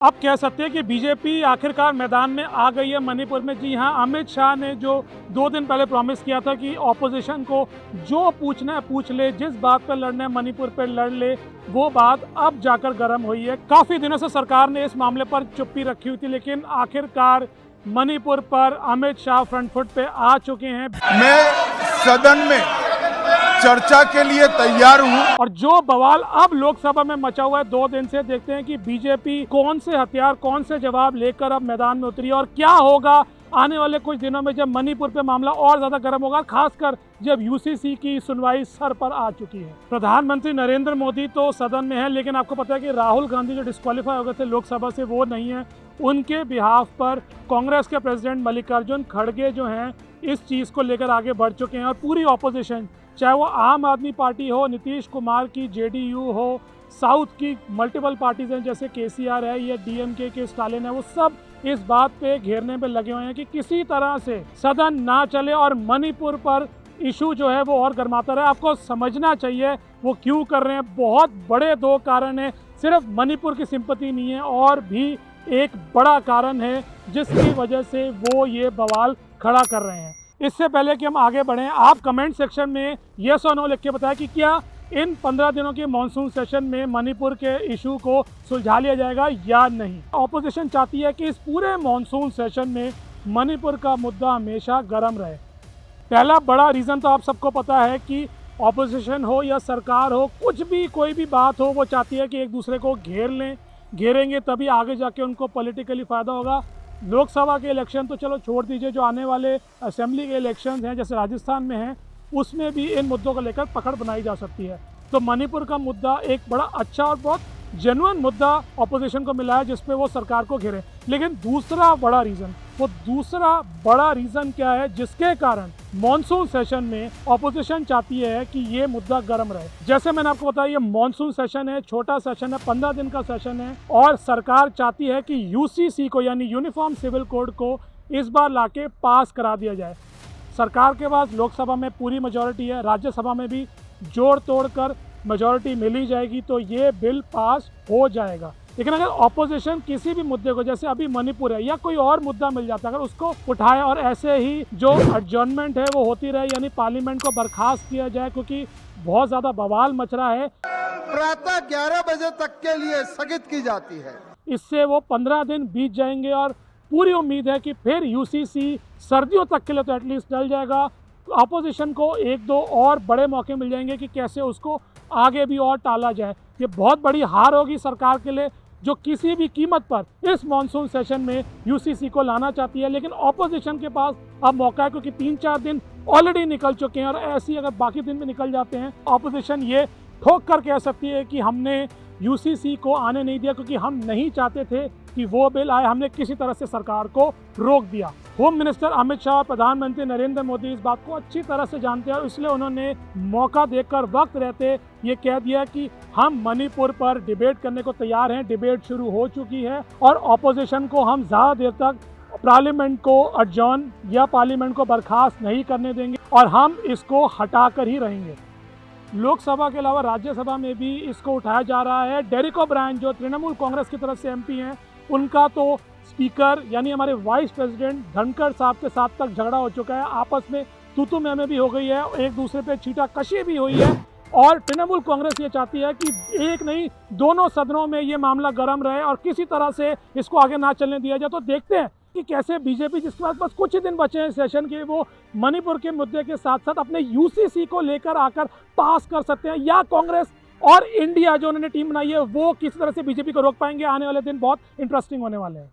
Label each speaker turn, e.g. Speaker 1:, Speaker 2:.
Speaker 1: अब कह सकते हैं कि बीजेपी आखिरकार मैदान में आ गई है मणिपुर में। जी हां, अमित शाह ने जो 2 दिन पहले प्रॉमिस किया था कि ऑपोजिशन को जो पूछना है पूछ ले, जिस बात पर लड़ना है मणिपुर पर लड़ ले, वो बात अब जाकर गर्म हुई है। काफ़ी दिनों से सरकार ने इस मामले पर चुप्पी रखी हुई थी, लेकिन आखिरकार मणिपुर पर अमित शाह फ्रंट फुट पे आ चुके हैं।
Speaker 2: मैं सदन में चर्चा के लिए तैयार हूं।
Speaker 1: और जो बवाल अब लोकसभा में मचा हुआ है 2 दिन से, देखते हैं कि बीजेपी कौन से हथियार, कौन से जवाब लेकर अब मैदान में उतरी है और क्या होगा आने वाले कुछ दिनों में जब मणिपुर पे मामला और ज्यादा गर्म होगा, खासकर जब यूसीसी की सुनवाई सर पर आ चुकी है। प्रधानमंत्री नरेंद्र मोदी तो सदन में है, लेकिन आपको पता है कि राहुल गांधी जो डिस्क्वालीफाई हो गए थे लोकसभा से, वो नहीं है। उनके बिहाफ पर कांग्रेस के प्रेसिडेंट मल्लिकार्जुन खड़गे जो हैं इस चीज़ को लेकर आगे बढ़ चुके हैं और पूरी ऑपोजिशन, चाहे वो आम आदमी पार्टी हो, नीतीश कुमार की जेडीयू हो, साउथ की मल्टीपल पार्टीज हैं जैसे केसीआर है या डीएमके के स्टालिन है, वो सब इस बात पे घेरने पे लगे हुए हैं कि किसी तरह से सदन ना चले और मणिपुर पर इशू जो है वो और गर्माता रहे। आपको समझना चाहिए वो क्यों कर रहे हैं। बहुत बड़े 2 कारण हैं, सिर्फ मणिपुर की सिंपैथी नहीं है, और भी एक बड़ा कारण है जिसकी वजह से वो ये बवाल खड़ा कर रहे हैं। इससे पहले कि हम आगे बढ़ें, आप कमेंट सेक्शन में येस और नो लिख के बताएं कि क्या इन 15 दिनों के मॉनसून सेशन में मणिपुर के इशू को सुलझा लिया जाएगा या नहीं। ऑपोजिशन चाहती है कि इस पूरे मॉनसून सेशन में मणिपुर का मुद्दा हमेशा गर्म रहे। पहला बड़ा रीज़न तो आप सबको पता है कि ऑपोजिशन हो या सरकार हो, कुछ भी कोई भी बात हो, वो चाहती है कि एक दूसरे को घेर लें। घेरेंगे तभी आगे जाके उनको पॉलिटिकली फ़ायदा होगा। लोकसभा के इलेक्शन तो चलो छोड़ दीजिए, जो आने वाले असेंबली के इलेक्शंस हैं जैसे राजस्थान में हैं, उसमें भी इन मुद्दों को लेकर पकड़ बनाई जा सकती है। तो मणिपुर का मुद्दा एक बड़ा अच्छा और बहुत जेन्युइन मुद्दा ऑपोजिशन को मिला है जिसपे वो सरकार को घेरे। लेकिन दूसरा बड़ा रीज़न क्या है जिसके कारण मॉनसून सेशन में ऑपोजिशन चाहती है कि ये मुद्दा गर्म रहे। जैसे मैंने आपको बताया, ये मॉनसून सेशन है, छोटा सेशन है, 15 दिन का सेशन है, और सरकार चाहती है कि यूसीसी को यानी यूनिफॉर्म सिविल कोड को इस बार लाके पास करा दिया जाए। सरकार के पास लोकसभा में पूरी मेजॉरिटी है, राज्यसभा में भी जोड़ तोड़ कर मेजॉरिटी मिली जाएगी तो ये बिल पास हो जाएगा। लेकिन अगर ऑपोजिशन किसी भी मुद्दे को, जैसे अभी मणिपुर है या कोई और मुद्दा मिल जाता है, अगर उसको उठाए और ऐसे ही जो एडजर्नमेंट है वो होती रहे, यानी पार्लियामेंट को बर्खास्त किया जाए क्योंकि बहुत ज़्यादा बवाल मच रहा है,
Speaker 2: प्रातः 11 बजे तक के लिए स्थगित की जाती है।
Speaker 1: इससे वो 15 दिन बीत जाएंगे और पूरी उम्मीद है कि फिर यूसीसी सर्दियों तक के लिए तो एटलीस्ट टल जाएगा। अपोजिशन को 1-2 और बड़े मौके मिल जाएंगे कि कैसे उसको आगे भी और टाला जाए। ये बहुत बड़ी हार होगी सरकार के लिए, जो किसी भी कीमत पर इस मॉनसून सेशन में यूसीसी को लाना चाहती है। लेकिन ऑपोजिशन के पास अब मौका है, क्योंकि 3-4 दिन ऑलरेडी निकल चुके हैं और ऐसे ही अगर बाकी दिन भी निकल जाते हैं, ऑपोजिशन ये ठोक कर कह सकती है कि हमने यूसीसी को आने नहीं दिया क्योंकि हम नहीं चाहते थे कि वो बिल आए, हमने किसी तरह से सरकार को रोक दिया। होम मिनिस्टर अमित शाह और प्रधानमंत्री नरेंद्र मोदी इस बात को अच्छी तरह से जानते हैं और इसलिए उन्होंने मौका देकर वक्त रहते ये कह दिया कि हम मणिपुर पर डिबेट करने को तैयार हैं। डिबेट शुरू हो चुकी है और ऑपोजिशन को हम ज़्यादा देर तक पार्लियामेंट को अडजॉर्न या पार्लियामेंट को बर्खास्त नहीं करने देंगे और हम इसको हटा कर ही रहेंगे। लोकसभा के अलावा राज्यसभा में भी इसको उठाया जा रहा है। डेरेक ओब्रायन जो तृणमूल कांग्रेस की तरफ से एमपी हैं, उनका तो स्पीकर यानी हमारे वाइस प्रेसिडेंट धनखड़ साहब के साथ तक झगड़ा हो चुका है, आपस में तू में भी हो गई है, एक दूसरे पे छींटाकशी भी हुई है। और तृणमूल कांग्रेस ये चाहती है कि एक नहीं, दोनों सदनों में ये मामला गर्म रहे और किसी तरह से इसको आगे ना चलने दिया जाए। तो देखते हैं कि कैसे बीजेपी, जिसके पास बस कुछ ही दिन बचे हैं सेशन के, वो मणिपुर के मुद्दे के साथ साथ अपने यूसीसी को लेकर आकर पास कर सकते हैं, या कांग्रेस और इंडिया जो उन्होंने टीम बनाई है वो किसी तरह से बीजेपी को रोक पाएंगे। आने वाले दिन बहुत इंटरेस्टिंग होने वाले हैं।